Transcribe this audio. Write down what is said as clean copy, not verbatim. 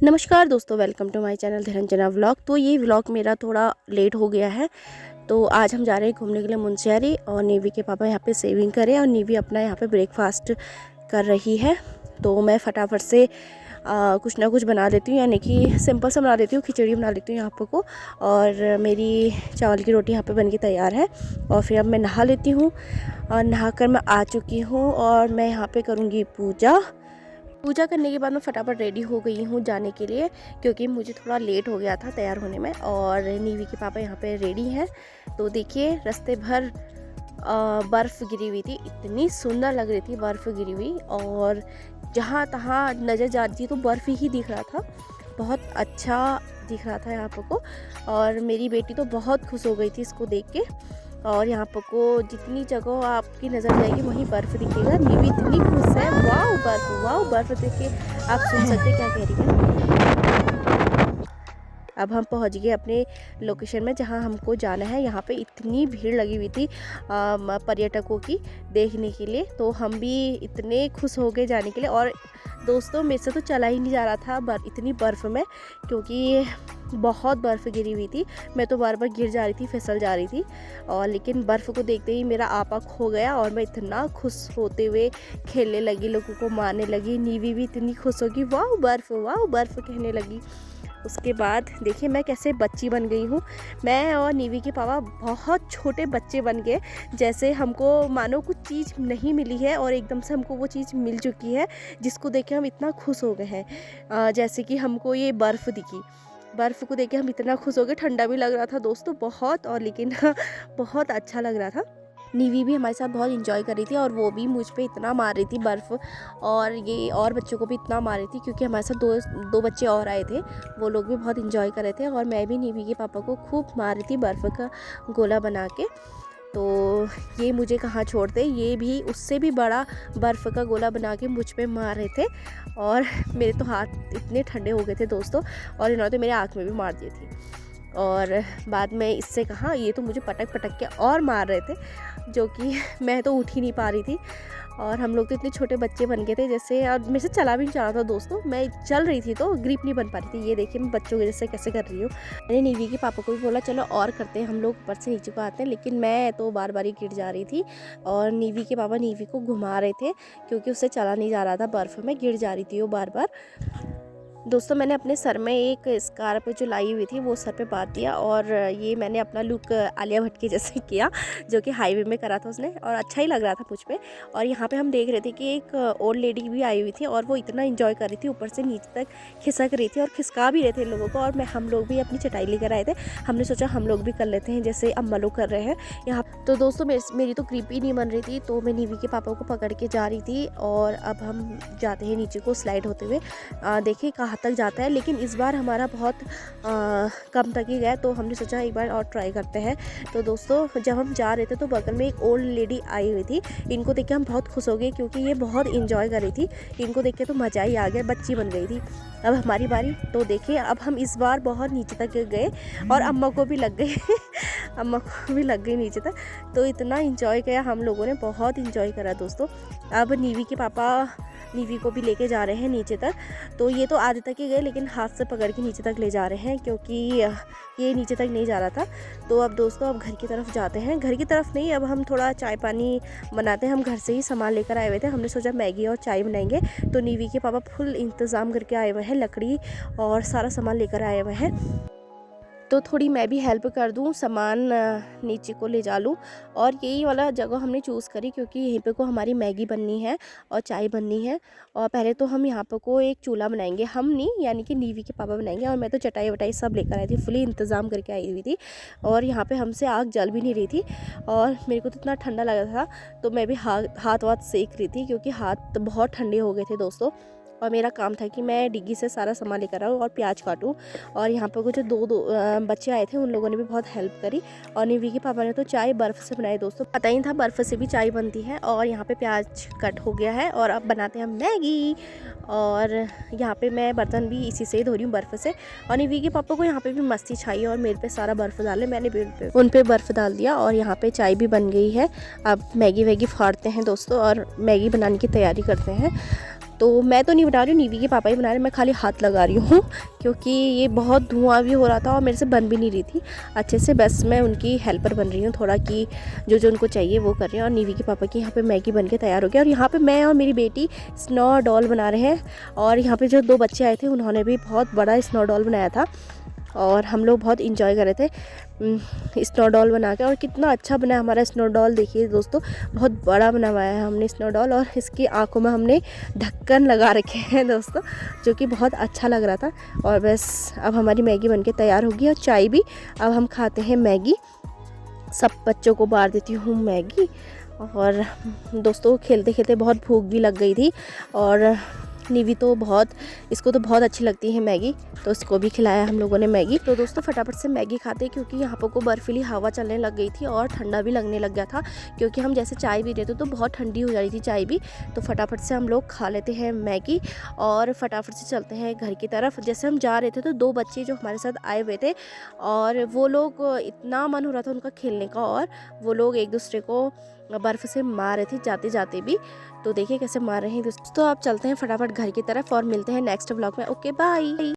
नमस्कार दोस्तों, welcome to my channel Dhiranjana vlog. तो ये व्लॉग मेरा थोड़ा लेट हो गया है। तो आज हम जा रहे हैं घूमने के लिए मुंशियारी, और नीवी के पापा यहाँ पे सेविंग करें और नीवी अपना यहाँ पे ब्रेकफास्ट कर रही है। तो मैं फटाफट से कुछ ना कुछ बना देती हूँ, यानी कि सिंपल सा बना देती हूँ, खिचड़ी बना लेती हूँ यहाँ पे को। और मेरी चावल की रोटी यहाँ पे बन के तैयार है। और फिर अब मैं नहा लेती हूँ, और नहा कर मैं आ चुकी हूँ और मैं यहाँ पे करूँगी पूजा करने के बाद मैं फटाफट रेडी हो गई हूँ जाने के लिए, क्योंकि मुझे थोड़ा लेट हो गया था तैयार होने में। और नीवी के पापा यहाँ पे रेडी हैं। तो देखिए, रास्ते भर बर्फ़ गिरी हुई थी, इतनी सुंदर लग रही थी बर्फ़ गिरी हुई, और जहाँ तहाँ नज़र जाती तो बर्फ़ ही दिख रहा था। बहुत अच्छा दिख रहा था यहाँ पर को। और मेरी बेटी तो बहुत खुश हो गई थी इसको देख के। और यहाँ पर को जितनी जगह आपकी नज़र जाएगी वहीं बर्फ़ दिखेगा। नीवी इतनी खुश है, वाह बर्फ़ देख के आप सुन सकते क्या कह रही है। अब हम पहुँच गए अपने लोकेशन में जहाँ हमको जाना है। यहाँ पे इतनी भीड़ लगी हुई थी पर्यटकों की देखने के लिए, तो हम भी इतने खुश हो गए जाने के लिए। और दोस्तों, मेरे से तो चला ही नहीं जा रहा था इतनी बर्फ़ में, क्योंकि बहुत बर्फ़ गिरी हुई थी। मैं तो बार बार गिर जा रही थी, फिसल जा रही थी। और लेकिन बर्फ़ को देखते ही मेरा आपा खो गया और मैं इतना खुश होते हुए खेलने लगी, लोगों को मारने लगी। नीवी भी इतनी खुश होगी, वाह बर्फ़ कहने लगी। उसके बाद देखिए मैं कैसे बच्ची बन गई हूँ। मैं और नीवी के पापा बहुत छोटे बच्चे बन गए, जैसे हमको मानो कुछ चीज़ नहीं मिली है और एकदम से हमको वो चीज़ मिल चुकी है, जिसको देख के हम इतना खुश हो गए हैं। जैसे कि हमको ये बर्फ़ दिखी, बर्फ़ को देख के हम इतना खुश हो गए। ठंडा भी लग रहा था दोस्तों बहुत, और लेकिन बहुत अच्छा लग रहा था। नीवी भी हमारे साथ बहुत इंजॉय कर रही थी, और वो भी मुझ पे इतना मार रही थी बर्फ़, और ये और बच्चों को भी इतना मार रही थी, क्योंकि हमारे साथ दो बच्चे और आए थे। वो लोग भी बहुत इंजॉय कर रहे थे, और मैं भी नीवी के पापा को खूब मार रही थी बर्फ़ का गोला बना के। तो ये मुझे कहाँ छोड़ते, ये भी उससे भी बड़ा बर्फ़ का गोला बना के मुझ पे मार रहे थे। और मेरे तो हाथ इतने ठंडे हो गए थे दोस्तों, और इन्होंने तो मेरे आँख में भी मार दी थी। और बाद में इससे कहा, ये तो मुझे पटक पटक के और मार रहे थे, जो कि मैं तो उठ ही नहीं पा रही थी। और हम लोग तो इतने छोटे बच्चे बन गए थे जैसे, और मेरे से चला भी नहीं जा रहा था दोस्तों। मैं चल रही थी तो ग्रिप नहीं बन पा रही थी। ये देखिए मैं बच्चों के जैसे कैसे कर रही हूँ। मैंने नीवी के पापा को भी बोला चलो और करते हैं, हम लोग ऊपर से नीचे को आते हैं, लेकिन मैं तो बार बार ही गिर जा रही थी। और नीवी के पापा नीवी को घुमा रहे थे, क्योंकि उससे चला नहीं जा रहा था, बर्फ़ में गिर जा रही थी वो बार बार। दोस्तों, मैंने अपने सर में एक स्कार्फ जो लाई हुई थी वो सर पे बांध दिया, और ये मैंने अपना लुक आलिया भट्ट के जैसे किया, जो कि हाईवे में करा था उसने, और अच्छा ही लग रहा था मुझ पे। और यहाँ पे हम देख रहे थे कि एक ओल्ड लेडी भी आई हुई थी, और वो इतना एंजॉय कर रही थी, ऊपर से नीचे तक खिसक रही थी और खिसका भी रहे थे लोगों को। और हम लोग भी अपनी चटाई लेकर आए थे, हमने सोचा हम लोग भी कर लेते हैं जैसे अम्मा लोग कर रहे हैं यहाँ। तो दोस्तों, मेरी तो ग्रिप ही नहीं बन रही थी, तो मैं नीवी के पापा को पकड़ के जा रही थी। और अब हम जाते हैं नीचे को स्लाइड होते हुए, देखिए कहाँ तक जाता है। लेकिन इस बार हमारा बहुत कम तक ही गया, तो हमने सोचा एक बार और ट्राई करते हैं। तो दोस्तों, जब हम जा रहे थे तो बगल में एक ओल्ड लेडी आई हुई थी। इनको देख के हम बहुत खुश हो गए, क्योंकि ये बहुत इंजॉय कर रही थी। इनको देख के तो मज़ा ही आ गया, बच्ची बन गई थी। अब हमारी बारी। तो देखिए अब हम इस बार बहुत नीचे तक गए, और अम्मा को भी लग गई अम्मा को भी लग गई नीचे तक। तो इतना इंजॉय किया हम लोगों ने, बहुत इंजॉय करा दोस्तों। अब नीवी के पापा नीवी को भी लेके जा रहे हैं नीचे तक। तो ये तो आधे तक ही गए, लेकिन हाथ से पकड़ के नीचे तक ले जा रहे हैं, क्योंकि ये नीचे तक नहीं जा रहा था। तो अब दोस्तों, अब घर की तरफ जाते हैं। घर की तरफ नहीं, अब हम थोड़ा चाय पानी बनाते हैं। हम घर से ही सामान लेकर आए हुए थे, हमने सोचा मैगी और चाय बनाएंगे। तो नीवी के पापा फुल इंतज़ाम करके आए हुए हैं, लकड़ी और सारा सामान लेकर आए हुए हैं। तो थोड़ी मैं भी हेल्प कर दूं, सामान नीचे को ले जा लूँ। और यही वाला जगह हमने चूज़ करी, क्योंकि यहीं पे को हमारी मैगी बननी है और चाय बननी है। और पहले तो हम यहाँ पे को एक चूल्हा बनाएंगे, हम नहीं यानी कि नीवी के पापा बनाएंगे। और मैं तो चटाई वटाई सब लेकर आई थी, फुली इंतज़ाम करके आई हुई थी। और यहाँ पे हमसे आग जल भी नहीं रही थी, और मेरे को तो इतना ठंडा लग रहा था, तो मैं भी हाथ वाथ सेक रही थी, क्योंकि हाथ बहुत ठंडे हो गए थे दोस्तों। और मेरा काम था कि मैं डिग्गी से सारा सामान लेकर आऊँ और प्याज काटूँ। और यहाँ पर कुछ दो बच्चे आए थे, उन लोगों ने भी बहुत हेल्प करी। और नीवी के पापा ने तो चाय बर्फ़ से बनाई दोस्तों, पता ही था बर्फ़ से भी चाय बनती है। और यहाँ पे प्याज कट हो गया है, और अब बनाते हैं मैगी। और यहाँ पे मैं बर्तन भी इसी से ही धो रही हूँ, बर्फ़ से। और नीवी के पापा को यहाँ पे भी मस्ती छाई, और मेरे पे सारा बर्फ़ डाले, मैंने भी उन पे बर्फ़ डाल दिया। और यहाँ पे चाय भी बन गई है। अब मैगी वैगी फाड़ते हैं दोस्तों, और मैगी बनाने की तैयारी करते हैं। तो मैं तो नहीं बना रही हूँ, नीवी के पापा ही बना रहे हैं, मैं खाली हाथ लगा रही हूँ क्योंकि ये बहुत धुआं भी हो रहा था और मेरे से बन भी नहीं रही थी अच्छे से। बस मैं उनकी हेल्पर बन रही हूँ थोड़ा, कि जो जो उनको चाहिए वो कर रही हैं। और नीवी के पापा की यहाँ पे मैगी बन के तैयार हो गया और यहाँ पे मैं और मेरी बेटी स्नो डॉल बना रहे हैं। और यहाँ पे जो 2 बच्चे आए थे उन्होंने भी बहुत बड़ा स्नो डॉल बनाया था और हम लोग बहुत इंजॉय कर रहे थे स्नो डॉल बना के। और कितना अच्छा बना है हमारा स्नो डॉल, देखिए दोस्तों, बहुत बड़ा बना हुआ है हमने स्नो डॉल। और इसकी आंखों में हमने ढक्कन लगा रखे हैं दोस्तों, जो कि बहुत अच्छा लग रहा था। और बस अब हमारी मैगी बनके तैयार होगी और चाय भी। अब हम खाते हैं मैगी, सब बच्चों को बांट देती हूँ मैगी। और दोस्तों खेलते खेलते बहुत भूख भी लग गई थी और नीवी तो इसको तो बहुत अच्छी लगती है मैगी, तो इसको भी खिलाया हम लोगों ने मैगी। तो दोस्तों फटाफट से मैगी खाते क्योंकि यहाँ पर को बर्फीली हवा चलने लग गई थी और ठंडा भी लगने लग गया था, क्योंकि हम जैसे चाय पी रहे थे तो बहुत ठंडी हो जा रही थी चाय भी। तो फटाफट से हम लोग खा लेते हैं मैगी और फटाफट से चलते हैं घर की तरफ। जैसे हम जा रहे थे तो 2 बच्चे जो हमारे साथ आए हुए थे और वो लोग, इतना मन हो रहा था उनका खेलने का और वो लोग एक दूसरे को बर्फ़ से मार रहे थे जाते जाते भी। तो देखिए कैसे मार रहे हैं दोस्तों। आप चलते हैं फटाफट घर की तरफ और मिलते हैं नेक्स्ट व्लॉग में। Okay bye.